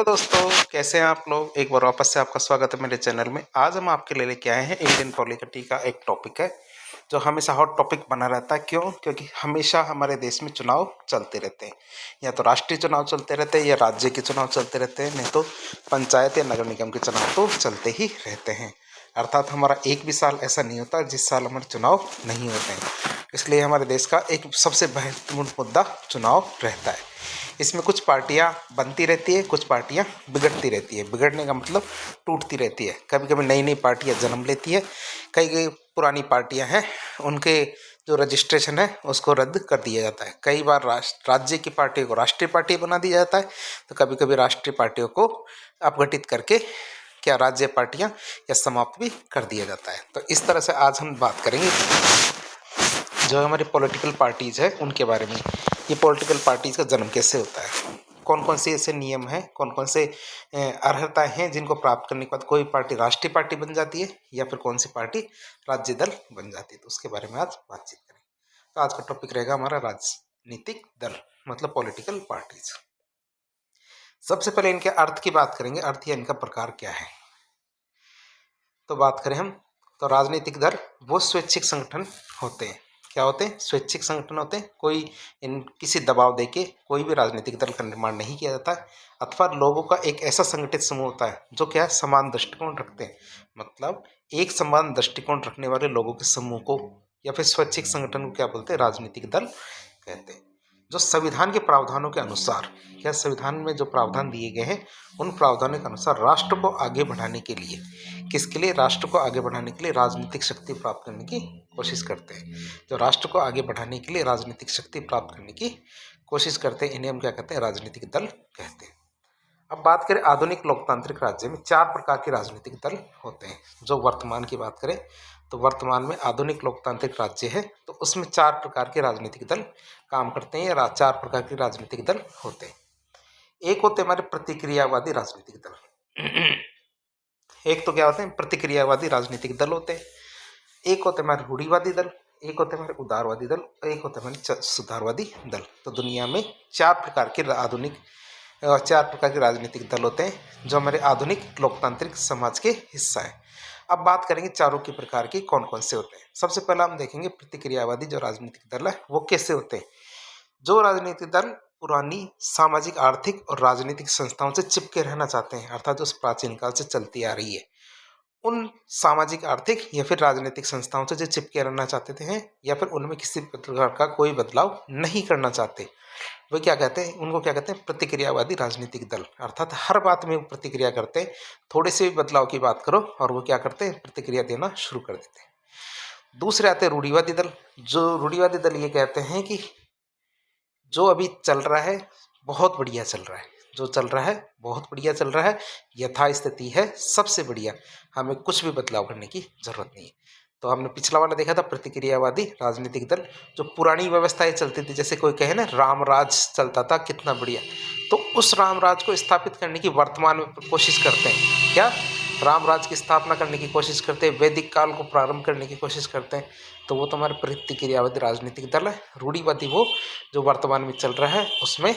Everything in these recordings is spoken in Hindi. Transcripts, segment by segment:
तो दोस्तों, कैसे हैं आप लोग। एक बार वापस से आपका स्वागत है मेरे चैनल में। आज हम आपके लिए लेके आए हैं इंडियन पॉलिटिक्स का एक टॉपिक है जो हमेशा हॉट टॉपिक बना रहता है। क्यों? क्योंकि हमेशा हमारे देश में चुनाव चलते रहते हैं। या तो राष्ट्रीय चुनाव चलते रहते हैं या राज्य के चुनाव चलते रहते हैं, नहीं तो पंचायत या नगर निगम के चुनाव तो चलते ही रहते हैं। अर्थात हमारा एक भी साल ऐसा नहीं होता जिस साल हमारे चुनाव नहीं होते हैं। इसलिए हमारे देश का एक सबसे महत्वपूर्ण मुद्दा चुनाव रहता है। इसमें कुछ पार्टियां बनती रहती है, कुछ पार्टियां बिगड़ती रहती है। बिगड़ने का मतलब टूटती रहती है। कभी कभी नई नई पार्टियां जन्म लेती है। कई कई पुरानी पार्टियां हैं, उनके जो रजिस्ट्रेशन है उसको रद्द कर दिया जाता है। कई बार राज्य की पार्टी को राष्ट्रीय पार्टी बना दिया जाता है, तो कभी कभी राष्ट्रीय पार्टियों को अपघटित करके क्या राज्य पार्टियां या समाप्त भी कर दिया जाता है। तो इस तरह से आज हम बात करेंगे जो हमारी पॉलिटिकल पार्टीज़ है उनके बारे में। ये पॉलिटिकल पार्टीज़ का जन्म कैसे होता है, कौन कौन से ऐसे नियम हैं, कौन कौन से अर्हताएं हैं जिनको प्राप्त करने के बाद कोई पार्टी राष्ट्रीय पार्टी बन जाती है या फिर कौन सी पार्टी राज्य दल बन जाती है। तो उसके बारे में आज बातचीत करेंगे। तो आज का टॉपिक रहेगा हमारा राजनीतिक दल, मतलब पॉलिटिकल पार्टीज। सबसे पहले इनके अर्थ की बात करेंगे। अर्थ या इनका प्रकार क्या है। तो बात करें हम, तो राजनीतिक दल वो स्वैच्छिक संगठन होते हैं। क्या होते हैं? स्वैच्छिक संगठन होते हैं। कोई इन किसी दबाव देके कोई भी राजनीतिक दल का निर्माण नहीं किया जाता है, अथवा लोगों का एक ऐसा संगठित समूह होता है जो क्या है, समान दृष्टिकोण रखते हैं। मतलब एक समान दृष्टिकोण रखने वाले लोगों के समूह को या फिर स्वैच्छिक संगठन को क्या बोलते हैं? राजनीतिक दल कहते हैं। जो संविधान के प्रावधानों के अनुसार, क्या संविधान में जो प्रावधान दिए गए हैं उन प्रावधानों के अनुसार राष्ट्र को आगे बढ़ाने के लिए, किसके लिए? राष्ट्र को आगे बढ़ाने के लिए राजनीतिक शक्ति प्राप्त करने की कोशिश करते हैं। जो राष्ट्र को आगे बढ़ाने के लिए राजनीतिक शक्ति प्राप्त करने की कोशिश करते हैं, इन्हें हम क्या कहते हैं? राजनीतिक दल कहते हैं। अब बात करें आधुनिक लोकतांत्रिक राज्य में 4 प्रकार के राजनीतिक दल होते हैं। जो वर्तमान की बात करें तो वर्तमान में आधुनिक लोकतांत्रिक राज्य है, तो उसमें 4 प्रकार के राजनीतिक दल काम करते हैं या 4 प्रकार के राजनीतिक दल होते हैं। एक होते हमारे प्रतिक्रियावादी राजनीतिक दल। एक तो क्या होते हैं? प्रतिक्रियावादी राजनीतिक दल होते हैं। एक होते हमारे रूढ़िवादी दल, एक होते हमारे उदारवादी दल, एक होते हमारे सुधारवादी दल। तो दुनिया में 4 प्रकार के राजनीतिक दल होते हैं जो हमारे आधुनिक लोकतांत्रिक समाज के हिस्सा है। अब बात करेंगे चारों के प्रकार के कौन कौन से होते हैं। सबसे पहला हम देखेंगे प्रतिक्रियावादी जो राजनीतिक दल है वो कैसे होते हैं। जो राजनीतिक दल पुरानी सामाजिक, आर्थिक और राजनीतिक संस्थाओं से चिपके रहना चाहते हैं, अर्थात जो प्राचीन काल से चलती आ रही है, उन सामाजिक, आर्थिक या फिर राजनीतिक संस्थाओं से जो चिपके रहना चाहते थे हैं या फिर उनमें किसी प्रकार का कोई बदलाव नहीं करना चाहते, वो क्या कहते हैं? उनको क्या कहते हैं? प्रतिक्रियावादी राजनीतिक दल। अर्थात हर बात में प्रतिक्रिया करते हैं। थोड़े से भी बदलाव की बात करो और वो क्या करते हैं? प्रतिक्रिया देना शुरू कर देते हैं। दूसरे आते हैं रूढ़िवादी दल। जो रूढ़िवादी दल ये कहते हैं कि जो अभी चल रहा है बहुत बढ़िया चल रहा है, जो चल रहा है बहुत बढ़िया चल रहा है, यथास्थिति है सबसे बढ़िया, हमें कुछ भी बदलाव करने की जरूरत नहीं है। तो हमने पिछला वाला देखा था प्रतिक्रियावादी राजनीतिक दल, जो पुरानी व्यवस्थाएं चलती थी, जैसे कोई कहे ना राम राज चलता था कितना बढ़िया, तो उस राम राज को स्थापित करने की वर्तमान में कोशिश करते हैं। क्या? राम राज की स्थापना करने की कोशिश करते हैं, वैदिक काल को प्रारंभ करने की कोशिश करते हैं। तो वो तो हमारे प्रतिक्रियावादी राजनीतिक दल है। रूढ़िवादी वो जो वर्तमान में चल रहा है उसमें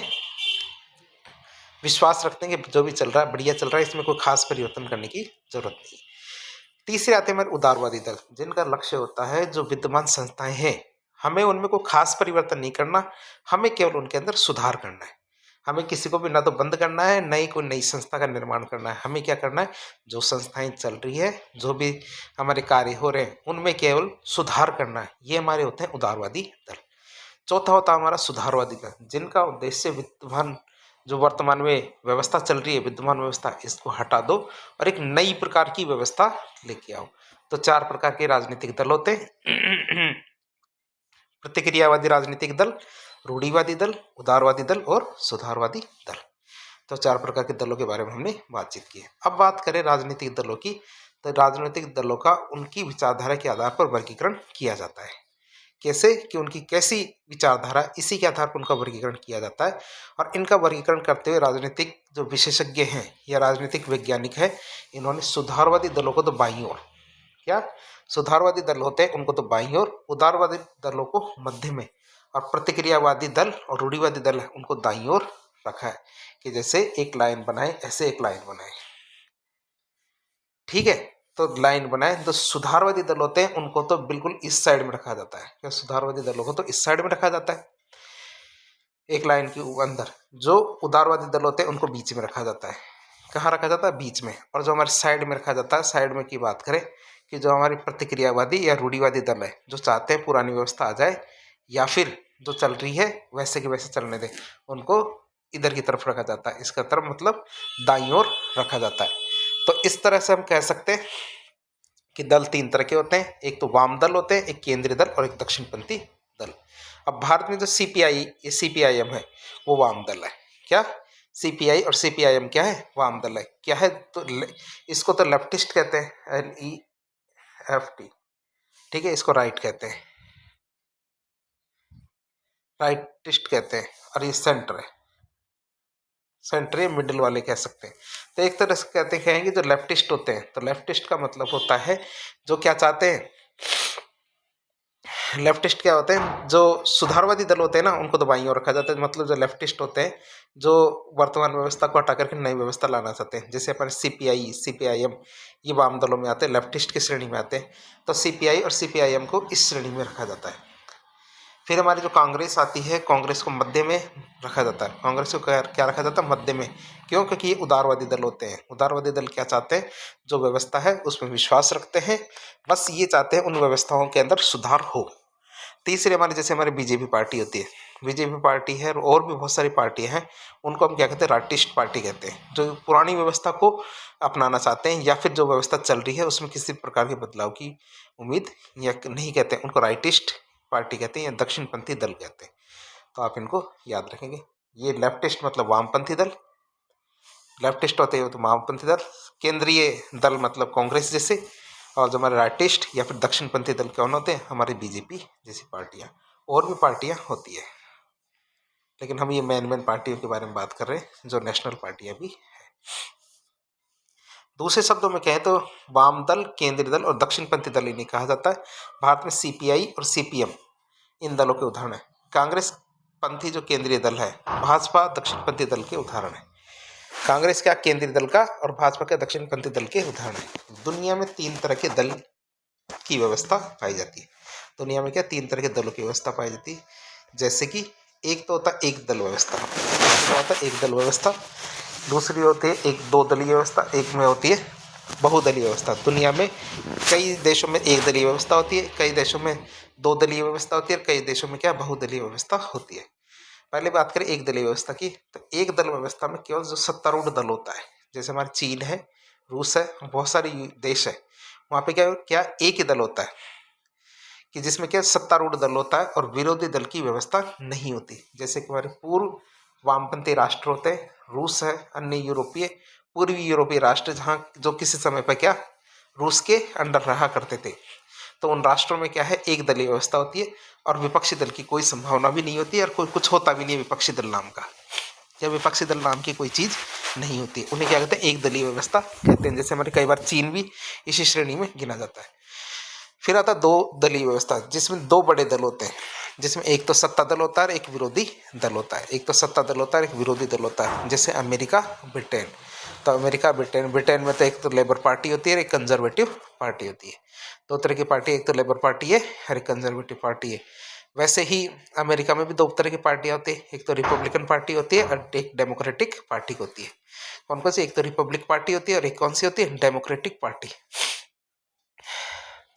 विश्वास रखते हैं कि जो भी चल रहा है बढ़िया चल रहा है, इसमें कोई खास परिवर्तन करने की जरूरत नहीं। तीसरे आते हैं हमारे उदारवादी दल, जिनका लक्ष्य होता है जो विद्यमान संस्थाएं हैं हमें उनमें कोई खास परिवर्तन नहीं करना, हमें केवल उनके अंदर सुधार करना है। हमें किसी को भी ना तो बंद करना है, न ही कोई नई संस्था का निर्माण करना है। हमें क्या करना है? जो संस्थाएं चल रही है, जो भी हमारे कार्य हो रहे हैं, उनमें केवल सुधार करना है। ये हमारे होते हैं उदारवादी दल। चौथा होता है हमारा सुधारवादी दल, जिनका उद्देश्य विद्यमान जो वर्तमान में व्यवस्था चल रही है, विद्यमान व्यवस्था, इसको हटा दो और एक नई प्रकार की व्यवस्था लेके आओ। तो 4 प्रकार के राजनीतिक दल होते हैं। प्रतिक्रियावादी राजनीतिक दल, रूढ़िवादी दल, उदारवादी दल और सुधारवादी दल। तो 4 प्रकार के दलों के बारे में हमने बातचीत की है। अब बात करें राजनीतिक दलों की, तो राजनीतिक दलों का उनकी विचारधारा के आधार पर वर्गीकरण किया जाता है। कैसे? कि उनकी कैसी विचारधारा, इसी के आधार पर उनका वर्गीकरण किया जाता है। और इनका वर्गीकरण करते हुए राजनीतिक जो विशेषज्ञ हैं या राजनीतिक वैज्ञानिक हैं, इन्होंने सुधारवादी दलों को तो बाईं ओर, क्या सुधारवादी दल होते हैं उनको तो बाईं ओर, उदारवादी दलों को मध्य में, और प्रतिक्रियावादी दल और रूढ़िवादी दल है उनको दाईं ओर रखा है कि जैसे एक लाइन बनाए, ऐसे एक लाइन बनाए, ठीक है। तो लाइन बनाए, तो सुधारवादी दल होते हैं उनको तो बिल्कुल इस साइड में रखा जाता है, क्या सुधारवादी दलों को तो इस साइड में रखा जाता है एक लाइन के अंदर। जो उदारवादी दल होते हैं उनको बीच में रखा जाता है। कहाँ रखा जाता है? बीच में। और जो हमारे साइड में रखा जाता है, साइड में की बात करें कि जो हमारी प्रतिक्रियावादी या रूढ़िवादी दल है, जो चाहते हैं पुरानी व्यवस्था आ जाए या फिर जो चल रही है वैसे की वैसे चलने दें, उनको इधर की तरफ रखा जाता है। इसका तरफ मतलब दाईं ओर रखा जाता है। तो इस तरह से हम कह सकते हैं कि दल तीन तरह के होते हैं, एक तो वाम दल होते हैं, एक केंद्रीय दल और एक दक्षिणपंथी दल। अब भारत में जो सीपीआईएम है वो वाम दल है। क्या? सीपीआई और सीपीआईएम क्या है? वाम दल है। क्या है? तो इसको तो लेफ्टिस्ट कहते हैं, LEFT, ठीक है। इसको राइट कहते हैं, राइटिस्ट कहते हैं। और ये सेंटर है, सेंटर या मिडिल वाले कह सकते हैं। तो एक तरह से कहते हैं कि जो लेफ्टिस्ट होते हैं, तो लेफ्टिस्ट का मतलब होता है जो क्या चाहते हैं, लेफ्टिस्ट क्या होते हैं, जो सुधारवादी दल होते हैं ना उनको तो बाईं ओर रखा जाता है। मतलब जो लेफ्टिस्ट होते हैं जो वर्तमान व्यवस्था को हटा करके नई व्यवस्था लाना चाहते हैं, जैसे हमारे सीपीआई, सीपीआईएम, ये वाम दलों में आते हैं, लेफ्टिस्ट की श्रेणी में आते हैं। तो सीपीआई और सीपीआईएम को इस श्रेणी में रखा जाता है। फिर हमारी जो कांग्रेस आती है, कांग्रेस को मध्य में रखा जाता है। कांग्रेस को क्या रखा जाता है? मध्य में। क्यों? क्योंकि ये उदारवादी दल होते हैं। उदारवादी दल क्या चाहते हैं? जो व्यवस्था है उसमें विश्वास रखते हैं, बस ये चाहते हैं उन व्यवस्थाओं के अंदर सुधार हो। तीसरी हमारी, जैसे हमारी बीजेपी पार्टी होती है, बीजेपी पार्टी है और भी बहुत सारी पार्टियां हैं, उनको हम क्या कहते हैं? राटिस्ट पार्टी कहते हैं। जो पुरानी व्यवस्था को अपनाना चाहते हैं या फिर जो व्यवस्था चल रही है उसमें किसी प्रकार के बदलाव की उम्मीद या नहीं कहते हैं, उनको राइटिस्ट पार्टी कहते हैं या दक्षिणपंथी दल कहते हैं। तो आप इनको याद रखेंगे। ये लेफ्टिस्ट मतलब वामपंथी दल, लेफ्टिस्ट होते हैं तो वामपंथी दल, केंद्रीय दल मतलब कांग्रेस जैसे, और जो हमारे राइटिस्ट या फिर दक्षिणपंथी दल कौन होते हैं? हमारी बीजेपी जैसी पार्टियां। और भी पार्टियां होती है, लेकिन हम ये मेन पार्टियों के बारे में बात कर रहे हैं जो नेशनल पार्टियां भी है। दूसरे शब्दों में कहें तो वाम दल, केंद्रीय दल और दक्षिणपंथी दल इन्हें कहा जाता है। भारत में सीपीआई और सीपीएम इन दलों के उदाहरण है। कांग्रेस पंथी जो केंद्रीय दल है, भाजपा दक्षिणपंथी दल के उदाहरण है। कांग्रेस क्या? केंद्रीय दल का, और भाजपा के दक्षिणपंथी दल के उदाहरण है। दुनिया में तीन तरह के दल की व्यवस्था पाई जाती है। दुनिया में क्या? तीन तरह के दलों की व्यवस्था पाई जाती है। जैसे कि एक तो होता है एक दल व्यवस्था, क्या होता है? एक दल व्यवस्था। दूसरी होती है एक दो दलीय व्यवस्था, एक में होती है बहुदलीय व्यवस्था। दुनिया में कई देशों में एक दलीय व्यवस्था होती है, कई देशों में दो दलीय व्यवस्था होती है, और कई देशों में क्या? बहुदलीय व्यवस्था होती है। पहले बात करें एक दलीय व्यवस्था की, तो एक दल व्यवस्था में केवल जो सत्तारूढ़ दल होता है, जैसे हमारे चीन है, रूस है, बहुत सारे देश है, वहाँ पे क्या क्या एक ही दल होता है कि जिसमें क्या सत्तारूढ़ दल होता है और विरोधी दल की व्यवस्था नहीं होती। जैसे कि हमारे पूर्व वामपंथी राष्ट्र होते हैं, रूस है, अन्य यूरोपीय, पूर्वी यूरोपीय राष्ट्र, जहाँ जो किसी समय पर क्या रूस के अंडर रहा करते थे, तो उन राष्ट्रों में क्या है? एक दलीय व्यवस्था होती है और विपक्षी दल की कोई संभावना भी नहीं होती है, और कोई कुछ होता भी नहीं है विपक्षी दल नाम का, या विपक्षी दल नाम की कोई चीज़ नहीं होती। उन्हें क्या कहते हैं? एक दलीय व्यवस्था कहते हैं। जैसे हमारे कई बार चीन भी इसी श्रेणी में गिना जाता है। फिर आता दो दलीय व्यवस्था, जिसमें दो बड़े दल होते हैं, जिसमें एक तो सत्ता दल होता है और एक विरोधी दल होता है। एक तो सत्ता दल होता है, एक विरोधी दल होता है, जैसे अमेरिका, ब्रिटेन। तो अमेरिका, ब्रिटेन, ब्रिटेन में तो एक तो लेबर पार्टी होती है और एक कंजर्वेटिव पार्टी होती है। दो तरह की पार्टी, एक तो लेबर पार्टी है और एक कंजर्वेटिव पार्टी है। वैसे ही अमेरिका में भी दो तरह की पार्टियां होती है, एक तो रिपब्लिकन पार्टी होती है और एक डेमोक्रेटिक पार्टी होती है। कौन कौन सी? एक तो रिपब्लिक पार्टी होती है और एक कौन सी होती है? Democratic party.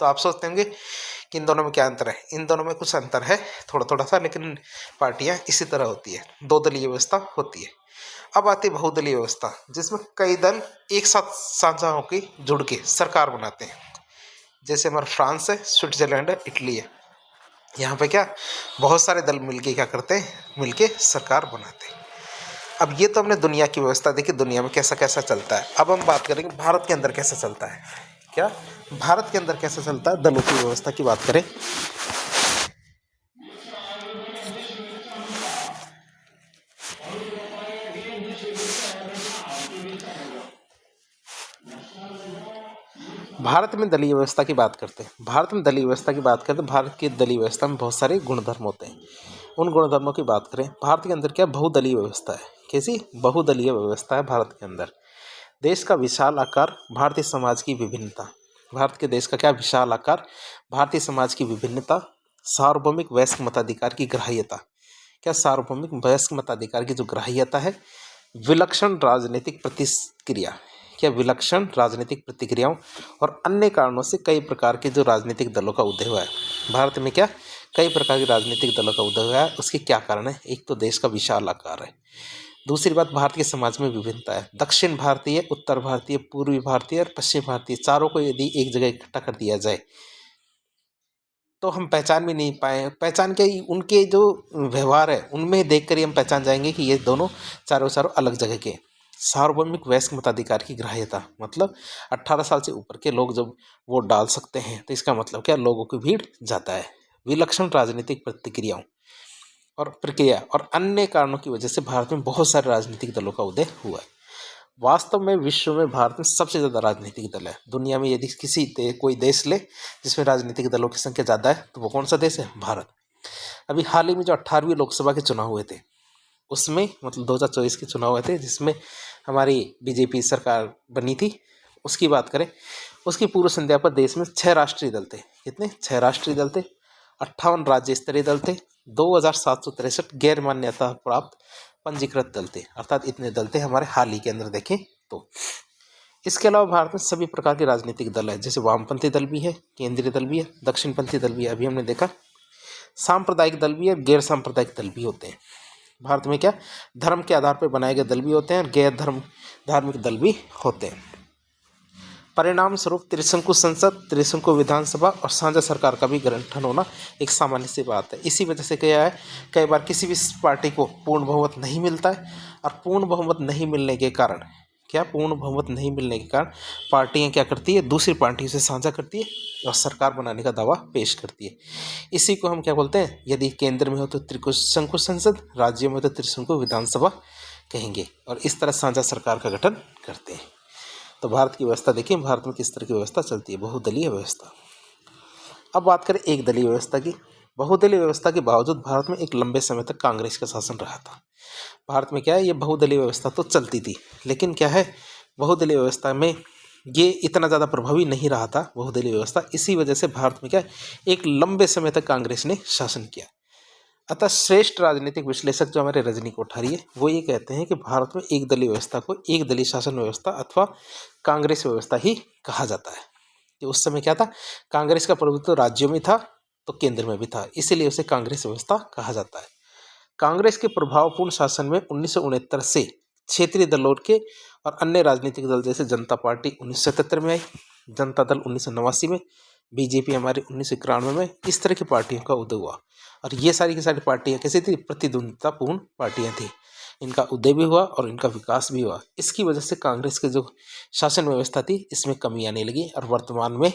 तो आप सोचते होंगे कि इन दोनों में क्या अंतर है? इन दोनों में कुछ अंतर है, थोड़ा थोड़ा सा, लेकिन पार्टियां इसी तरह होती है, दो दलीय व्यवस्था होती है। अब आती है बहुदलीय व्यवस्था, जिसमें कई दल एक साथ साझा होकर जुड़ के सरकार बनाते हैं। जैसे हमारा फ्रांस है, स्विट्जरलैंड है, इटली है। यहाँ पे क्या बहुत सारे दल मिलके क्या करते हैं? मिलके सरकार बनाते हैं। अब ये तो हमने दुनिया की व्यवस्था देखी, दुनिया में कैसा कैसा चलता है। अब हम बात करेंगे भारत के अंदर कैसा चलता है। क्या भारत के अंदर कैसा चलता है? दलों की व्यवस्था की बात करें, भारत में दलीय व्यवस्था की बात करते हैं। भारत में दलीय व्यवस्था की बात करते हैं, भारत की दलीय व्यवस्था में बहुत सारे गुणधर्म होते हैं। उन गुणधर्मों की बात करें, भारत के अंदर क्या बहुदलीय व्यवस्था है। कैसी बहुदलीय व्यवस्था है भारत के अंदर। देश का विशाल आकार, भारतीय समाज की विभिन्नता। भारत के देश का क्या विशाल आकार, भारतीय समाज की विभिन्नता, सार्वभौमिक वयस्क मताधिकार की ग्राह्यता। क्या सार्वभौमिक वयस्क मताधिकार की जो ग्राह्यता है, विलक्षण राजनीतिक प्रतिक्रिया। क्या विलक्षण राजनीतिक प्रतिक्रियाओं और अन्य कारणों से कई प्रकार के जो राजनीतिक दलों का उदय हुआ है। भारत में क्या कई प्रकार के राजनीतिक दलों का उदय हुआ है। उसके क्या कारण है? एक तो देश का विशाल आकार है, दूसरी बात भारत के समाज में विभिन्नता है। दक्षिण भारतीय, उत्तर भारतीय, पूर्वी भारतीय और पश्चिम भारतीय, चारों को यदि एक जगह इकट्ठा कर दिया जाए तो हम पहचान भी नहीं पाए। पहचान के उनके जो व्यवहार है उनमें देखकर ही हम पहचान जाएंगे कि ये दोनों चारों चारों अलग जगह के। सार्वभौमिक वयस्क मताधिकार की ग्राह्यता मतलब 18 साल से ऊपर के लोग जब वोट डाल सकते हैं तो इसका मतलब क्या, लोगों की भीड़ जाता है। विलक्षण राजनीतिक प्रतिक्रियाओं और प्रक्रिया और अन्य कारणों की वजह से भारत में बहुत सारे राजनीतिक दलों का उदय हुआ है। वास्तव में विश्व में भारत में सबसे ज़्यादा राजनीतिक दल है। दुनिया में यदि कोई देश ले जिसमें राजनीतिक दलों की संख्या ज़्यादा है तो वो कौन सा देश है? भारत। अभी हाल ही में जो 18वीं लोकसभा के चुनाव हुए थे उसमें मतलब 2024 के चुनाव हुए थे जिसमें हमारी बीजेपी सरकार बनी थी, उसकी बात करें, उसकी पूर्व संध्या पर देश में 6 राष्ट्रीय दल थे। कितने? 6 राष्ट्रीय दल थे, 58 राज्य स्तरीय दल थे, 2763 गैर मान्यता प्राप्त पंजीकृत दल थे। अर्थात इतने दल थे हमारे हाल ही के अंदर देखें तो। इसके अलावा भारत में सभी प्रकार के राजनीतिक दल है, जैसे वामपंथी दल भी है, केंद्रीय दल भी है, दक्षिणपंथी दल भी है, अभी हमने देखा। सांप्रदायिक दल भी है, गैर सांप्रदायिक दल भी होते हैं। भारत में क्या धर्म के आधार पर बनाए गए दल भी होते हैं और गैर धार्मिक दल भी होते हैं। परिणाम स्वरूप त्रिशंकु संसद, त्रिशंकु विधानसभा और साझा सरकार का भी गठन होना एक सामान्य सी बात है। इसी वजह से क्या है, कई बार किसी भी पार्टी को पूर्ण बहुमत नहीं मिलता है और पूर्ण बहुमत नहीं मिलने के कारण पार्टियां क्या करती है, दूसरी पार्टियों से साझा करती है और सरकार बनाने का दावा पेश करती है। इसी को हम क्या बोलते हैं, यदि केंद्र में हो तो त्रिशंकु संसद, राज्यों में तो त्रिशंकु विधानसभा कहेंगे, और इस तरह साझा सरकार का गठन करते हैं। तो भारत की व्यवस्था देखिए, भारत में किस तरह की व्यवस्था चलती है, बहुदलीय व्यवस्था। अब बात करें एक दलीय व्यवस्था की। बहुदलीय व्यवस्था के बावजूद भारत में एक लंबे समय तक कांग्रेस का शासन रहा था। भारत में क्या है, ये बहुदलीय व्यवस्था तो चलती थी, लेकिन क्या है, बहुदलीय व्यवस्था में ये इतना ज़्यादा प्रभावी नहीं रहा था बहुदलीय व्यवस्था। इसी वजह से भारत में क्या एक लंबे समय तक कांग्रेस ने शासन किया। अतः श्रेष्ठ राजनीतिक विश्लेषक जो हमारे रजनी कोठारी है वो ये कहते हैं कि भारत में एक दलीय व्यवस्था को एक दलीय शासन व्यवस्था अथवा कांग्रेस व्यवस्था ही कहा जाता है। कि उस समय क्या था, कांग्रेस का प्रभुत्व राज्यों में था तो केंद्र में भी था, इसीलिए उसे कांग्रेस व्यवस्था कहा जाता है। कांग्रेस के प्रभावपूर्ण शासन में 1969 से क्षेत्रीय दलों के और अन्य राजनीतिक दल जैसे जनता पार्टी 1977 में आई, जनता दल 1989 में, बीजेपी हमारी 1991 में, इस तरह की पार्टियों का उदय हुआ। और ये सारी की सारी पार्टियां कैसी थी, प्रतिद्वंदितापूर्ण पार्टियां थी। इनका उदय भी हुआ और इनका विकास भी हुआ। इसकी वजह से कांग्रेस की जो शासन व्यवस्था थी इसमें कमी आने लगी और वर्तमान में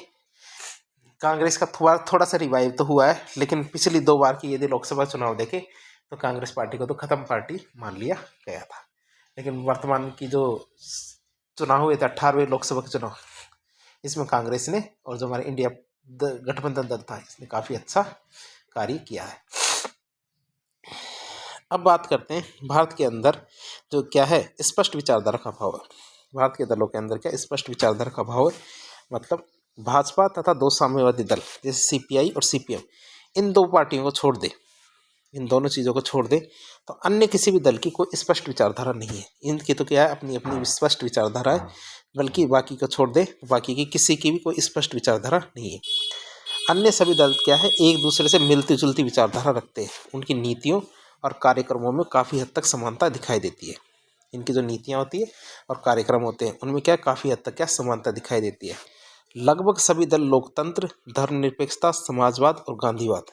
कांग्रेस का थोड़ा सा रिवाइव तो हुआ है, लेकिन पिछली 2 बार की यदि लोकसभा चुनाव देखें तो कांग्रेस पार्टी को तो खत्म पार्टी मान लिया गया था। लेकिन वर्तमान की जो चुनाव हुए थे 18वें लोकसभा के चुनाव, इसमें कांग्रेस ने और जो हमारे इंडिया गठबंधन दल था इसने काफ़ी अच्छा कार्य किया है। अब बात करते हैं भारत के अंदर जो क्या है, स्पष्ट विचारधारा का अभाव है। भारत के दलों के अंदर क्या स्पष्ट विचारधारा का अभाव है, मतलब भाजपा तथा 2 साम्यवादी दल जैसे सीपीआई और सीपीएम, इन 2 पार्टियों को छोड़ दे, इन दोनों चीज़ों को छोड़ दे तो अन्य किसी भी दल की कोई स्पष्ट विचारधारा नहीं है। इनकी तो क्या है, अपनी अपनी स्पष्ट विचारधारा है, बल्कि बाकी को छोड़ दे, बाकी की किसी की भी कोई स्पष्ट विचारधारा नहीं है। अन्य सभी दल क्या है, एक दूसरे से मिलती जुलती विचारधारा रखते हैं। उनकी नीतियों और कार्यक्रमों में काफ़ी हद तक समानता दिखाई देती है। इनकी जो नीतियाँ होती है और कार्यक्रम होते हैं उनमें क्या काफ़ी हद तक क्या समानता दिखाई देती है। लगभग सभी दल लोकतंत्र, धर्मनिरपेक्षता, समाजवाद और गांधीवाद,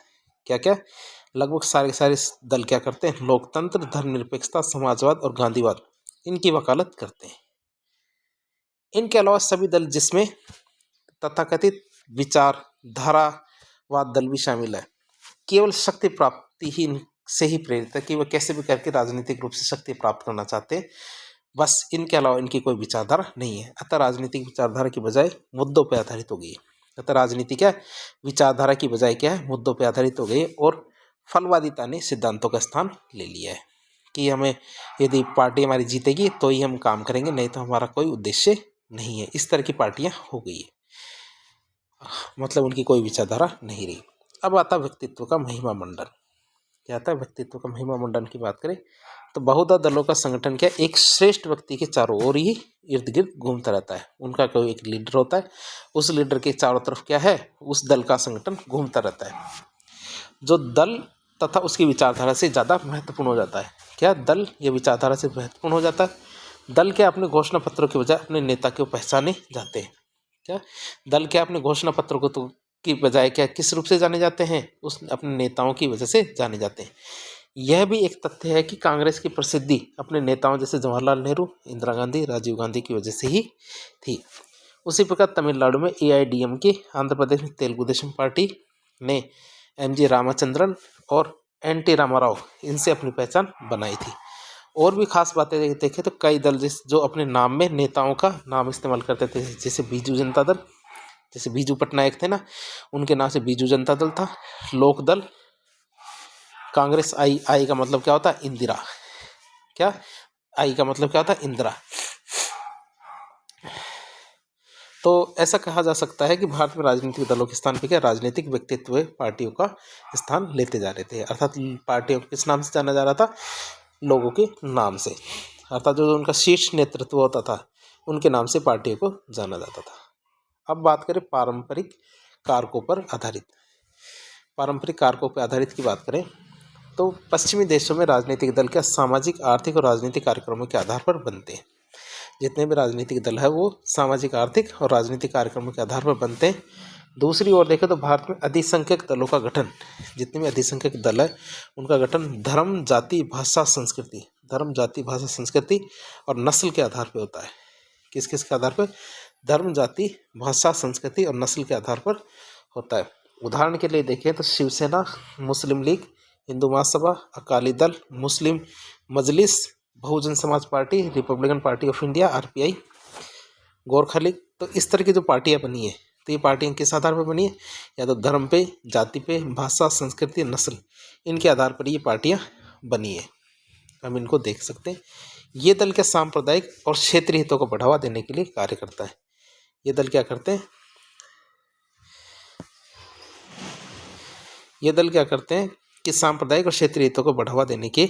क्या लगभग सारे दल क्या करते हैं, लोकतंत्र, धर्मनिरपेक्षता, समाजवाद और गांधीवाद, इनकी वकालत करते हैं। इनके अलावा सभी दल जिसमें तथाकथित विचारधारावाद दल भी शामिल है, केवल शक्ति प्राप्ति ही से ही प्रेरित है कि वह कैसे भी करके राजनीतिक रूप से शक्ति प्राप्त करना चाहते हैं, बस। इनके अलावा इनकी कोई विचारधारा नहीं है। अतः राजनीतिक विचारधारा की बजाय मुद्दों पर आधारित हो गई है। अतः राजनीति क्या विचारधारा की बजाय क्या है, मुद्दों पर आधारित हो गई और फलवादिता ने सिद्धांतों का स्थान ले लिया है कि हमें यदि पार्टी हमारी जीतेगी तो ही हम काम करेंगे, नहीं तो हमारा कोई उद्देश्य नहीं है। इस तरह की पार्टियां हो गई है, मतलब उनकी कोई विचारधारा नहीं रही। अब आता व्यक्तित्व का महिमा मंडन। क्या आता है? व्यक्तित्व का महिमा मंडन की बात करें तो बहुधा दलों का संगठन क्या, एक श्रेष्ठ व्यक्ति के चारों ओर ही इर्द गिर्द घूमता रहता है। उनका कोई एक लीडर होता है, उस लीडर के चारों तरफ क्या है, उस दल का संगठन घूमता रहता है, जो दल तथा उसकी विचारधारा से ज़्यादा महत्वपूर्ण हो जाता है। क्या दल ये विचारधारा से महत्वपूर्ण हो जाता है। दल क्या अपने घोषणा पत्रों के बजाय अपने नेता को पहचाने जाते हैं। क्या दल क्या अपने घोषणा पत्रों को तो की बजाय क्या किस रूप से जाने जाते हैं, उस अपने नेताओं की वजह से जाने जाते हैं। यह भी एक तथ्य है कि कांग्रेस की प्रसिद्धि अपने नेताओं जैसे जवाहरलाल नेहरू, इंदिरा गांधी, राजीव गांधी की वजह से ही थी। उसी प्रकार तमिलनाडु में AIDMK, आंध्र प्रदेश में तेलुगु देशम पार्टी ने MG रामचंद्रन और NT रामाराव इनसे अपनी पहचान बनाई थी। और भी खास बातें देखें तो कई दल जो अपने नाम में नेताओं का नाम इस्तेमाल करते थे, जैसे बीजू जनता दल, जैसे बीजू पटनायक थे ना, उनके नाम से बीजू जनता दल था। लोक दल, कांग्रेस आई का मतलब क्या होता है, इंदिरा। क्या आई का मतलब क्या होता है, इंदिरा। तो ऐसा कहा जा सकता है कि भारत में राजनीतिक दलों के स्थान पर क्या राजनीतिक व्यक्तित्व पार्टियों का स्थान लेते जा रहे थे। अर्थात पार्टियों को किस नाम से जाना जा रहा था, लोगों के नाम से, अर्थात जो उनका शीर्ष नेतृत्व होता था उनके नाम से पार्टियों को जाना जाता था। अब बात करें पारंपरिक कारकों पर आधारित। पारंपरिक कारकों पर आधारित की बात करें तो पश्चिमी देशों में राजनीतिक दल क्या सामाजिक, आर्थिक और राजनीतिक कार्यक्रमों के आधार पर बनते हैं। जितने भी राजनीतिक दल है वो सामाजिक, आर्थिक और राजनीतिक कार्यक्रमों के आधार पर बनते हैं। दूसरी ओर देखें तो भारत में अधिसंख्यक दलों का गठन, जितने भी अधिसंख्यक दल है उनका गठन धर्म, जाति, भाषा, संस्कृति, धर्म, जाति, भाषा, संस्कृति और नस्ल के आधार पर होता है। किस किस के आधार पर? धर्म, जाति, भाषा, संस्कृति और नस्ल के आधार पर होता है। उदाहरण के लिए देखें तो शिवसेना, मुस्लिम league, Hindu Mahasabha, Akali Dal, Muslim Majlis, Bahujan Samaj party, Republican party of India RPI, Gorkha league. तो इस तरह की जो पार्टियां बनी है, तो ये पार्टियां किस आधार पर बनी है, या तो धर्म पे, जाति पे, भाषा, संस्कृति, नस्ल, इनके आधार पर ये पार्टियां बनी है। हम इनको देख सकते हैं। ये दल के सांप्रदायिक और क्षेत्रीय हितों को बढ़ावा देने के लिए कार्य करता है। ये दल क्या करते हैं, ये दल क्या करते हैं कि सांप्रदायिक और क्षेत्रीय हितों को बढ़ावा देने के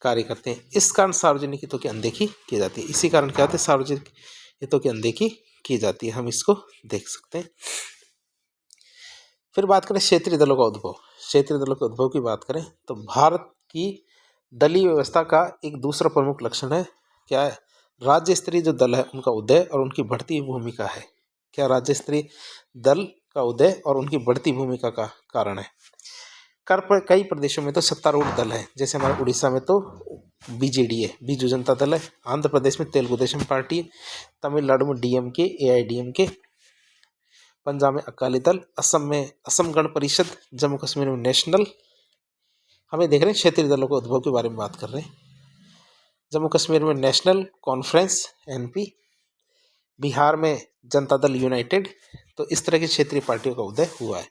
कार्य करते हैं। इस कारण सार्वजनिक हितों की अनदेखी की जाती है। इसी कारण क्या होता है, सार्वजनिक हितों की अनदेखी की जाती है। हम इसको देख सकते हैं। फिर बात करें क्षेत्रीय दलों का उद्भव। क्षेत्रीय दलों के उद्भव की बात करें तो भारत की दलीय व्यवस्था का एक दूसरा प्रमुख लक्षण है, क्या है, राज्य स्तरीय जो दल है उनका उदय और उनकी बढ़ती भूमिका है। क्या राज्य स्तरीय दल का उदय और उनकी बढ़ती भूमिका का कारण है। कई प्रदेशों में तो सत्तारूढ़ दल है, जैसे हमारे उड़ीसा में तो BJD है, बीजू जनता दल है, आंध्र प्रदेश में तेलुगु देशम पार्टी है, तमिलनाडु में DMK AIDMK, पंजाब में अकाली दल, असम में असम गण परिषद, जम्मू कश्मीर में नेशनल। हमें देख रहे हैं क्षेत्रीय दलों के उद्भव के बारे में बात कर रहे हैं। जम्मू कश्मीर में नेशनल कॉन्फ्रेंस NP, बिहार में जनता दल यूनाइटेड। तो इस तरह की क्षेत्रीय पार्टियों का उदय हुआ है।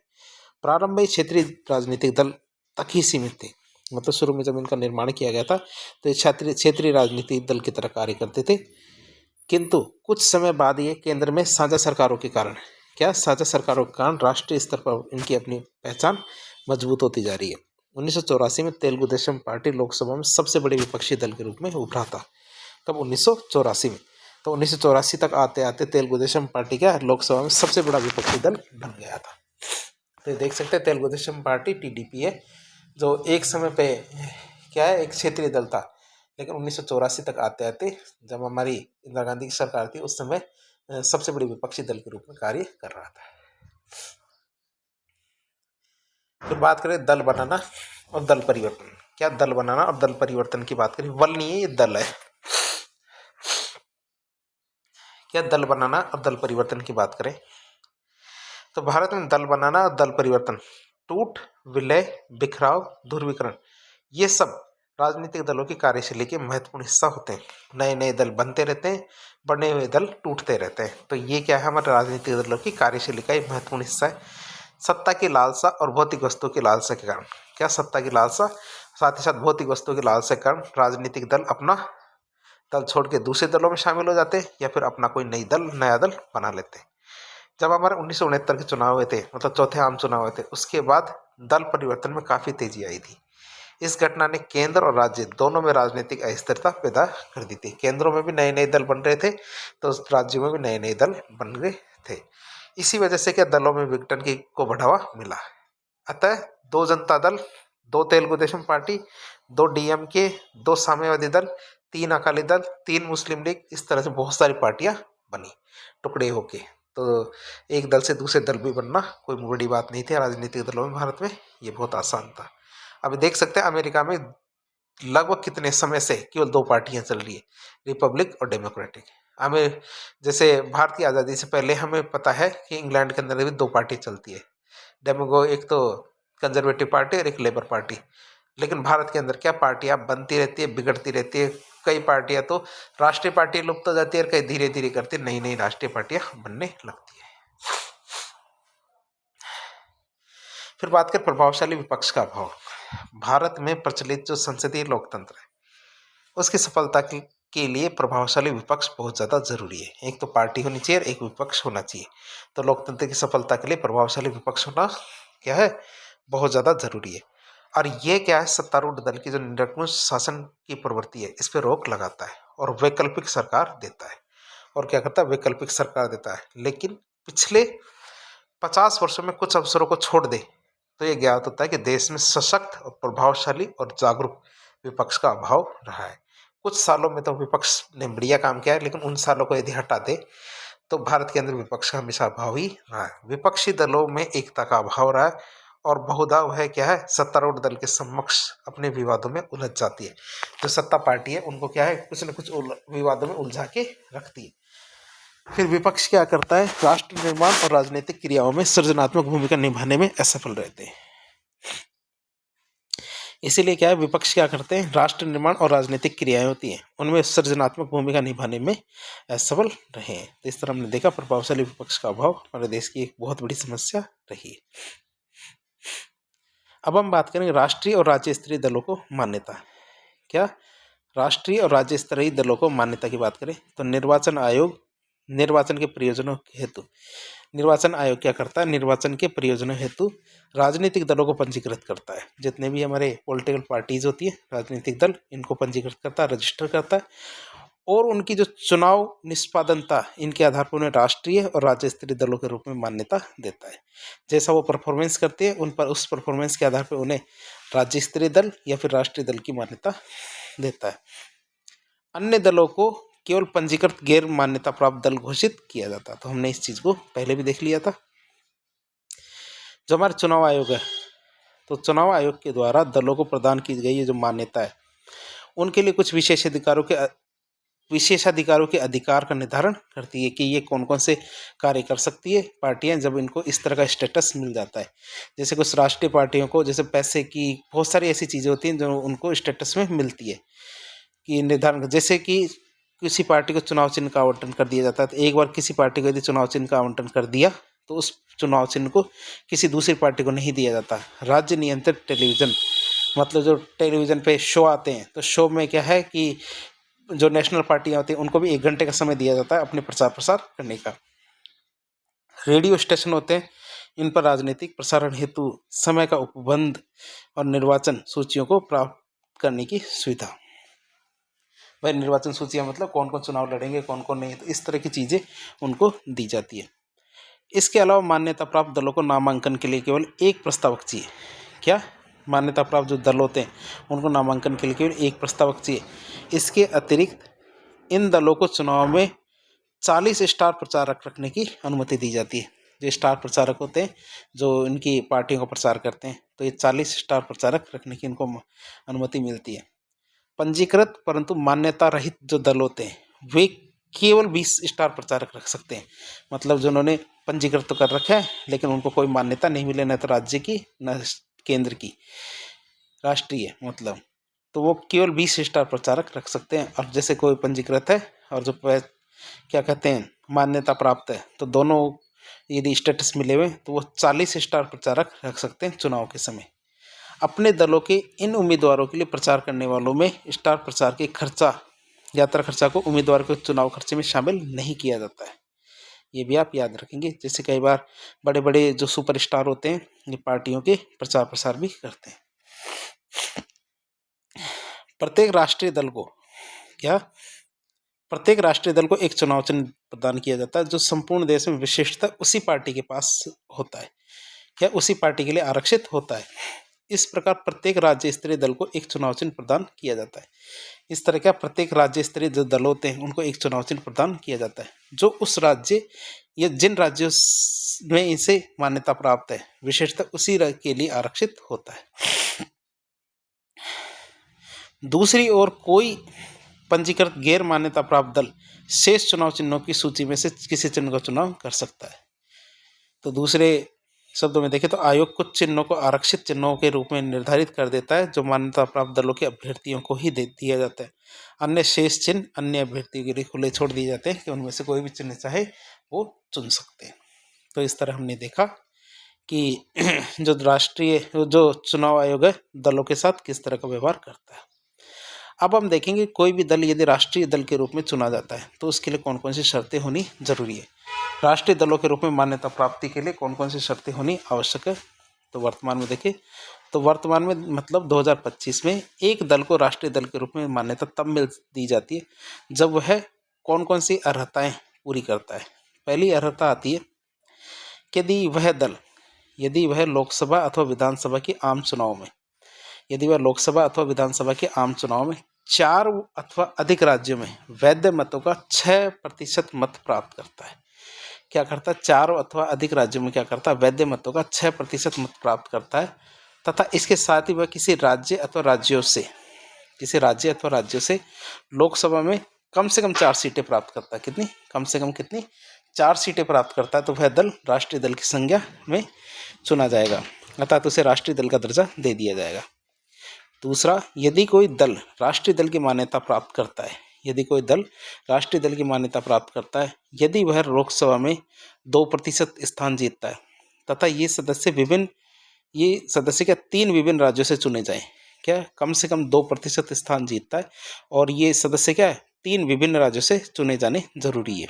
प्रारंभ में क्षेत्रीय राजनीतिक दल तक ही सीमित थे, मतलब शुरू में जब इनका निर्माण किया गया था तो ये क्षेत्रीय राजनीतिक दल की तरह कार्य करते थे। किंतु कुछ समय बाद ये केंद्र में साझा सरकारों के कारण, क्या साझा सरकारों के कारण राष्ट्रीय स्तर पर इनकी अपनी पहचान मजबूत होती जा रही है। 1984 में तेलुगु देशम पार्टी लोकसभा में सबसे बड़े विपक्षी दल के रूप में उभरा था। तब 1984 में, तो 1984 तक आते आते तेलुगु देशम पार्टी क्या लोकसभा में सबसे बड़ा विपक्षी दल बन गया था। तो देख सकते हैं तेलुगु देशम पार्टी TDP है, जो एक समय पे क्या है एक क्षेत्रीय दल था, लेकिन 1984 तक आते आते जब हमारी इंदिरा गांधी की सरकार थी उस समय सबसे बड़ी विपक्षी दल के रूप में कार्य कर रहा था। फिर बात करें दल बनाना और दल परिवर्तन। क्या दल बनाना और दल परिवर्तन की बात करें, वल नहीं है ये दल है। क्या दल बनाना और दल परिवर्तन की बात करें तो भारत में दल बनाना और दल परिवर्तन, टूट, विलय, बिखराव, ध्रुवीकरण, ये सब राजनीतिक दलों की कार्यशैली के महत्वपूर्ण हिस्सा होते हैं। नए नए दल बनते रहते हैं, बने हुए दल टूटते रहते हैं। तो ये क्या है, हमारे राजनीतिक दलों की कार्यशैली का एक महत्वपूर्ण हिस्सा है। सत्ता की लालसा और भौतिक वस्तुओं की लालसा के कारण, क्या सत्ता की लालसा, साथ ही साथ भौतिक वस्तुओं की लालसा के कारण राजनीतिक दल अपना दल छोड़ के दूसरे दलों में शामिल हो जाते या फिर अपना कोई नया दल बना लेते। जब हमारे 1969 के चुनाव हुए थे, मतलब चौथे आम चुनाव हुए थे, उसके बाद दल परिवर्तन में काफ़ी तेजी आई थी। इस घटना ने केंद्र और राज्य दोनों में राजनीतिक अस्थिरता पैदा कर दी थी। केंद्रों में भी नए नए दल बन रहे थे, तो राज्यों में भी नए नए दल बन रहे थे। इसी वजह से क्या दलों में विघटन की को बढ़ावा मिला। अतः 2 जनता दल, 2 तेलुगु देशम पार्टी, 2 डीएमके, 2 साम्यवादी दल, 3 अकाली दल, 3 मुस्लिम लीग, इस तरह से बहुत सारी पार्टियां बनी टुकड़े होके। तो एक दल से दूसरे दल भी बनना कोई बड़ी बात नहीं थी राजनीतिक दलों में भारत में, ये बहुत आसान था। अभी देख सकते हैं अमेरिका में लगभग कितने समय से केवल 2 पार्टियां चल रही है, रिपब्लिक और डेमोक्रेटिक। हमें जैसे भारत की आज़ादी से पहले हमें पता है कि इंग्लैंड के अंदर भी 2 पार्टी चलती है, एक तो कंजर्वेटिव पार्टी और एक लेबर पार्टी। लेकिन भारत के अंदर क्या पार्टियां बनती रहती है, बिगड़ती रहती है। कई पार्टियां तो राष्ट्रीय पार्टी लुप्त हो जाती है और कई धीरे धीरे करती नई नई राष्ट्रीय पार्टियां बनने लगती है। फिर बात करें प्रभावशाली विपक्ष का अभाव। भारत में प्रचलित जो संसदीय लोकतंत्र है, उसकी सफलता के लिए प्रभावशाली विपक्ष बहुत ज़्यादा जरूरी है। एक तो पार्टी होनी चाहिए और एक विपक्ष होना चाहिए। तो लोकतंत्र की सफलता के लिए प्रभावशाली विपक्ष होना क्या है, बहुत ज़्यादा जरूरी है। और ये क्या है, सत्तारूढ़ दल की जो निरंकुश शासन की प्रवृत्ति है, इस पर रोक लगाता है और वैकल्पिक सरकार देता है। और क्या करता है, वैकल्पिक सरकार देता है। लेकिन पिछले 50 वर्षों में कुछ अवसरों को छोड़ दे तो ये ज्ञात होता है कि देश में सशक्त और प्रभावशाली और जागरूक विपक्ष का अभाव रहा है। कुछ सालों में तो विपक्ष ने बढ़िया काम किया है, लेकिन उन सालों को यदि हटा दे तो भारत के अंदर विपक्ष का हमेशा अभाव ही रहा है। विपक्षी दलों में एकता का अभाव रहा है और बहुधा वह क्या है, सत्तारूढ़ दल के समक्ष अपने विवादों में उलझ जाती है। जो सत्ता पार्टी है उनको क्या है, कुछ न कुछ विवादों में उलझा के रखती है। फिर विपक्ष क्या करता है, राष्ट्र निर्माण और राजनीतिक क्रियाओं में सृजनात्मक भूमिका निभाने में असफल रहते हैं। इसीलिए क्या है, विपक्ष क्या करते हैं, राष्ट्र निर्माण और राजनीतिक क्रियाएं होती हैं उनमें सृजनात्मक भूमिका निभाने में असफल रहे हैं। तो इस तरह हमने देखा प्रभावशाली विपक्ष का अभाव हमारे देश की एक बहुत बड़ी समस्या रही है। अब हम बात करेंगे राष्ट्रीय और राज्य स्तरीय दलों को मान्यता। क्या राष्ट्रीय और राज्य स्तरीय दलों को मान्यता की बात करें तो निर्वाचन आयोग निर्वाचन के प्रयोजनों हेतु निर्वाचन आयोग क्या करता है, निर्वाचन के प्रयोजनों हेतु राजनीतिक दलों को पंजीकृत करता है। जितने भी हमारे पॉलिटिकल पार्टीज होती है, राजनीतिक दल, इनको पंजीकृत करता है, रजिस्टर करता है और उनकी जो चुनाव निष्पादनता, इनके आधार पर उन्हें राष्ट्रीय और राज्य स्तरीय दलों के रूप में मान्यता देता है। जैसा वो परफॉर्मेंस करते हैं उन पर, उस परफॉर्मेंस के आधार पर उन्हें राज्य स्तरीय दल या फिर राष्ट्रीय दल की मान्यता देता है। अन्य दलों को केवल पंजीकृत गैर मान्यता प्राप्त दल घोषित किया जाता। तो हमने इस चीज़ को पहले भी देख लिया था। जो हमारा चुनाव आयोग है, तो चुनाव आयोग के द्वारा दलों को प्रदान की गई ये जो मान्यता है, उनके लिए कुछ विशेषाधिकारों के अधिकार का निर्धारण करती है कि ये कौन कौन से कार्य कर सकती है पार्टियां जब इनको इस तरह का स्टेटस मिल जाता है। जैसे कुछ राष्ट्रीय पार्टियों को जैसे पैसे की बहुत सारी ऐसी चीज़ें होती हैं जो उनको स्टेटस में मिलती है कि निर्धारण, जैसे कि किसी पार्टी को चुनाव चिन्ह का आवंटन कर दिया जाता है। तो एक बार किसी पार्टी को यदि चुनाव चिन्ह का आवंटन कर दिया तो उस चुनाव चिन्ह को किसी दूसरी पार्टी को नहीं दिया जाता। राज्य नियंत्रित टेलीविज़न, मतलब जो टेलीविज़न पे शो आते हैं, तो शो में क्या है कि जो नेशनल पार्टियां होती हैं उनको भी 1 घंटे का समय दिया जाता है अपने प्रचार प्रसार करने का। रेडियो स्टेशन होते हैं, इन पर राजनीतिक प्रसारण हेतु समय का उपबंध और निर्वाचन सूचियों को प्राप्त करने की सुविधा। भाई निर्वाचन सूचियाँ मतलब कौन कौन चुनाव लड़ेंगे, कौन कौन नहीं, तो इस तरह की चीज़ें उनको दी जाती है। इसके अलावा मान्यता प्राप्त दलों को नामांकन के लिए केवल एक प्रस्तावक चाहिए। क्या मान्यता प्राप्त जो दल होते हैं उनको नामांकन के लिए केवल एक प्रस्तावक चाहिए। इसके अतिरिक्त इन दलों को चुनाव में 40 स्टार प्रचारक रखने की अनुमति दी जाती है। जो स्टार प्रचारक होते हैं जो इनकी पार्टियों का प्रचार करते हैं, तो ये 40 स्टार प्रचारक रखने की इनको अनुमति मिलती है। पंजीकृत परंतु मान्यता रहित जो दल होते हैं वे केवल 20 स्टार प्रचारक रख सकते हैं। मतलब जिन्होंने पंजीकृत तो कर रखा है लेकिन उनको कोई मान्यता नहीं मिले, न तो राज्य की न केंद्र की, राष्ट्रीय मतलब, तो वो केवल 20 स्टार प्रचारक रख सकते हैं। और जैसे कोई पंजीकृत है और जो क्या कहते हैं मान्यता प्राप्त है, तो दोनों यदि स्टेटस मिले हुए तो वो 40 स्टार प्रचारक रख सकते हैं चुनाव के समय। अपने दलों के इन उम्मीदवारों के लिए प्रचार करने वालों में स्टार प्रचार के खर्चा, यात्रा खर्चा को उम्मीदवार के चुनाव खर्चे में शामिल नहीं किया जाता है। ये भी आप याद रखेंगे। जैसे कई बार बड़े बड़े जो सुपर स्टार होते हैं ये पार्टियों के प्रचार प्रसार भी करते हैं। प्रत्येक राष्ट्रीय दल को एक चुनाव चिन्ह प्रदान किया जाता है जो संपूर्ण देश में विशेषतः उसी पार्टी के पास होता है, उसी पार्टी के लिए आरक्षित होता है। इस प्रकार प्रत्येक राज्य स्तरीय दल को एक चुनाव चिन्ह प्रदान किया जाता है। इस तरह का प्रत्येक राज्य स्तरीय जो दल होते हैं उनको एक चुनाव चिन्ह प्रदान किया जाता है जो उस राज्य या जिन राज्यों में इसे मान्यता प्राप्त है विशेषतः उसी के लिए आरक्षित होता है। दूसरी ओर कोई पंजीकृत गैर मान्यता प्राप्त दल शेष चुनाव चिन्हों की सूची में से किसी चिन्ह का चुनाव कर सकता है। तो दूसरे शब्दों में देखें तो आयोग कुछ चिन्हों को आरक्षित चिन्हों के रूप में निर्धारित कर देता है जो मान्यता प्राप्त दलों के अभ्यर्थियों को ही दे दिया जाता है। अन्य शेष चिन्ह अन्य अभ्यर्थियों के लिए खुले छोड़ दिए जाते हैं कि उनमें से कोई भी चिन्ह चाहे वो चुन सकते हैं। तो इस तरह हमने देखा कि जो चुनाव आयोग है दलों के साथ किस तरह का व्यवहार करता है। अब हम देखेंगे कोई भी दल यदि राष्ट्रीय दल के रूप में चुना जाता है तो उसके लिए कौन कौन सी शर्तें होनी जरूरी है। राष्ट्रीय दलों के रूप में मान्यता प्राप्ति के लिए कौन कौन सी शर्तें होनी आवश्यक है। तो वर्तमान में देखें तो वर्तमान में मतलब 2025 में एक दल को राष्ट्रीय दल के रूप में मान्यता तब मिल दी जाती है जब वह कौन कौन सी अर्हताएँ पूरी करता है। पहली अर्हता आती है यदि वह लोकसभा अथवा विधानसभा के आम चुनाव में 4 अथवा अधिक राज्यों में वैध मतों का 6% मत प्राप्त करता है। क्या करता है 4 अथवा अधिक राज्यों में क्या करता है वैध मतों का 6% मत प्राप्त करता है तथा इसके साथ ही वह किसी राज्य अथवा राज्यों से लोकसभा में कम से कम 4 सीटें प्राप्त करता है। कितनी 4 सीटें प्राप्त करता है तो वह दल राष्ट्रीय दल की संज्ञा में चुना जाएगा अर्थात उसे राष्ट्रीय दल का दर्जा दे दिया जाएगा। दूसरा, यदि कोई दल राष्ट्रीय दल की मान्यता प्राप्त करता है यदि वह लोकसभा में 2% स्थान जीतता है तथा ये सदस्य क्या 3 विभिन्न राज्यों से चुने जाएं। क्या कम से कम 2% स्थान जीतता है और ये सदस्य क्या है 3 विभिन्न राज्यों से चुने जाने जरूरी है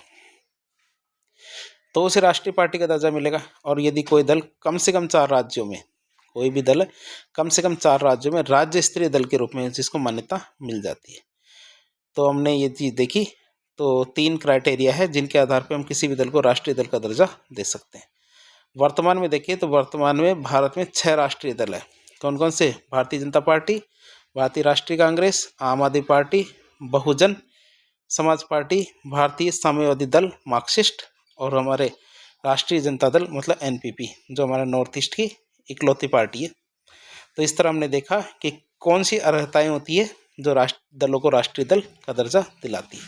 तो उसे राष्ट्रीय पार्टी का दर्जा मिलेगा। और यदि कोई दल कम से कम 4 राज्यों में राज्य स्तरीय दल के रूप में जिसको मान्यता मिल जाती है। तो हमने ये चीज़ देखी। तो 3 क्राइटेरिया है जिनके आधार पर हम किसी भी दल को राष्ट्रीय दल का दर्जा दे सकते हैं। वर्तमान में देखिए तो वर्तमान में भारत में 6 राष्ट्रीय दल है। कौन कौन से? भारतीय जनता पार्टी, भारतीय राष्ट्रीय कांग्रेस, आम आदमी पार्टी, बहुजन समाज पार्टी, भारतीय साम्यवादी दल मार्क्सिस्ट और हमारे राष्ट्रीय जनता दल मतलब एनपीपी जो हमारा नॉर्थ ईस्ट की इकलौती पार्टी है। तो इस तरह हमने देखा कि कौन सी अर्हताएँ होती है जो दलों को राष्ट्रीय दल का दर्जा दिलाती है।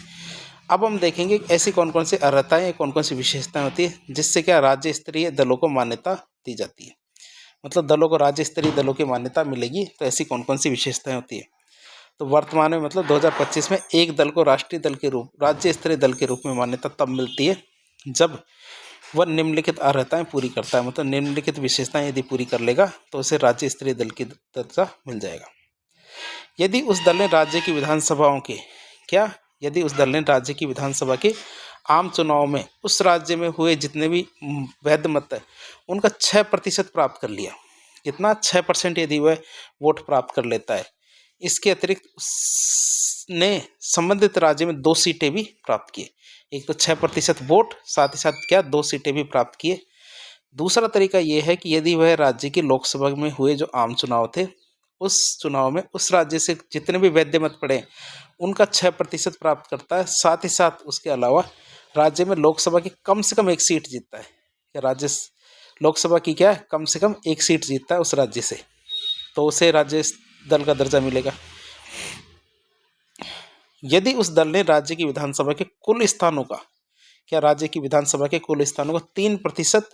अब हम देखेंगे ऐसी कौन कौन सी अर्हताएँ कौन कौन सी विशेषताएँ होती है जिससे क्या राज्य स्तरीय दलों को मान्यता दी जाती है। मतलब दलों को राज्य स्तरीय दलों की मान्यता मिलेगी तो ऐसी कौन कौन सी विशेषताएँ होती है। तो वर्तमान में मतलब 2025 में एक दल को राज्य स्तरीय दल के रूप में मान्यता तब मिलती है जब वह निम्नलिखित अर्हताएँ पूरी करता है। मतलब निम्नलिखित विशेषताएँ यदि पूरी कर लेगा तो उसे राज्य स्तरीय दल की दर्जा मिल जाएगा। यदि उस दल ने राज्य की विधानसभा के आम चुनाव में उस राज्य में हुए जितने भी वैध मत है उनका 6% प्राप्त कर लिया। कितना? 6% यदि वह वोट प्राप्त कर लेता है। इसके अतिरिक्त उसने संबंधित राज्य में 2 सीटें भी प्राप्त किए। एक तो 6% वोट साथ ही साथ क्या 2 सीटें भी प्राप्त किए। दूसरा तरीका यह है कि यदि वह राज्य की लोकसभा में हुए जो आम चुनाव थे उस चुनाव में उस राज्य से जितने भी वैध मत पड़े उनका 6% प्राप्त करता है। साथ ही साथ उसके अलावा राज्य में लोकसभा की कम से कम 1 सीट जीतता है। क्या राज्य लोकसभा की क्या कम से कम 1 सीट जीतता है उस राज्य से तो उसे राज्य दल का दर्जा मिलेगा। यदि उस दल ने राज्य की विधानसभा के कुल स्थानों का 3%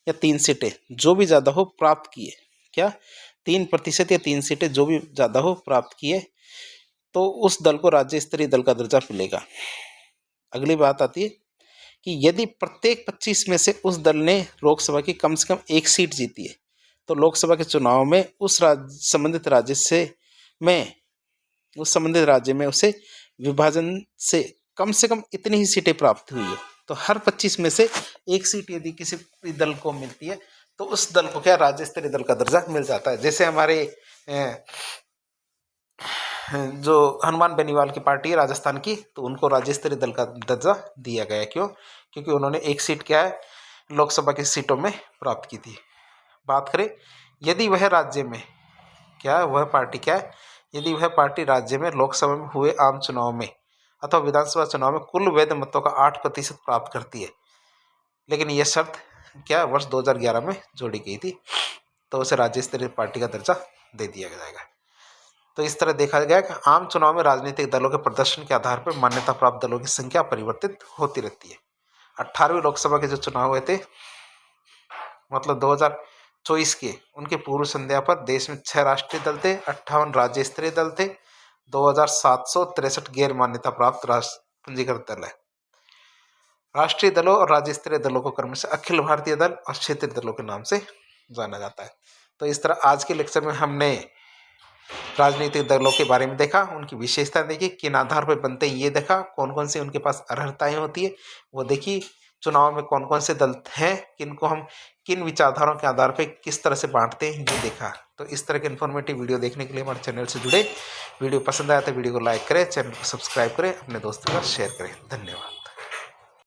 या 3 सीटें जो भी ज़्यादा हो प्राप्त किए। क्या 3% या 3 सीटें जो भी ज़्यादा हो प्राप्त किए तो उस दल को राज्य स्तरीय दल का दर्जा मिलेगा। अगली बात आती है कि यदि प्रत्येक 25 में से उस दल ने लोकसभा की कम से कम 1 सीट जीती है तो लोकसभा के चुनाव में संबंधित राज्य में उसे विभाजन से कम इतनी ही सीटें प्राप्त हुई हो। तो हर 25 में से एक सीट यदि किसी भी दल को मिलती है तो उस दल को क्या राज्य स्तरीय दल का दर्जा मिल जाता है। जैसे हमारे जो हनुमान बेनीवाल की पार्टी है राजस्थान की, तो उनको राज्य स्तरीय दल का दर्जा दिया गया। क्यों? क्योंकि उन्होंने एक सीट क्या है लोकसभा की सीटों में प्राप्त की थी। बात करें यदि वह राज्य में यदि वह पार्टी राज्य में लोकसभा में हुए आम चुनाव में अथवा विधानसभा चुनाव में कुल वैध मतों का 8% प्राप्त करती है, लेकिन यह शर्त वर्ष 2011 में जोड़ी गई थी, तो उसे राज्य स्तरीय पार्टी का दर्जा दे दिया जाएगा। तो इस तरह देखा गया कि आम चुनाव में राजनीतिक दलों के प्रदर्शन के आधार पर मान्यता प्राप्त दलों की संख्या परिवर्तित होती रहती है। 18वीं लोकसभा के जो चुनाव हुए थे, मतलब 2024 के, उनके पूर्व संध्या पर देश में 6 राष्ट्रीय दल थे, 58 राज्य स्तरीय दल थे, 2763 गैर मान्यता प्राप्त पंजीकृत दल है। राष्ट्रीय दलों और राज्य स्तरीय दलों को क्रमशः अखिल भारतीय दल और क्षेत्रीय दलों के नाम से जाना जाता है। तो इस तरह आज के लेक्चर में हमने राजनीतिक दलों के बारे में देखा, उनकी विशेषता देखी, किन आधार पर बनते हैं ये देखा, कौन कौन से उनके पास अर्हताएं होती है वो देखी, चुनाव में कौन कौन से दल हैं, किनको हम किन विचारधाराओं के आधार पर किस तरह से बांटते हैं ये देखा। तो इस तरह के इन्फॉर्मेटिव वीडियो देखने के लिए हमारे चैनल से जुड़े। वीडियो पसंद आया तो वीडियो को लाइक करें, चैनल को सब्सक्राइब करें, अपने दोस्तों के साथ शेयर करें। धन्यवाद।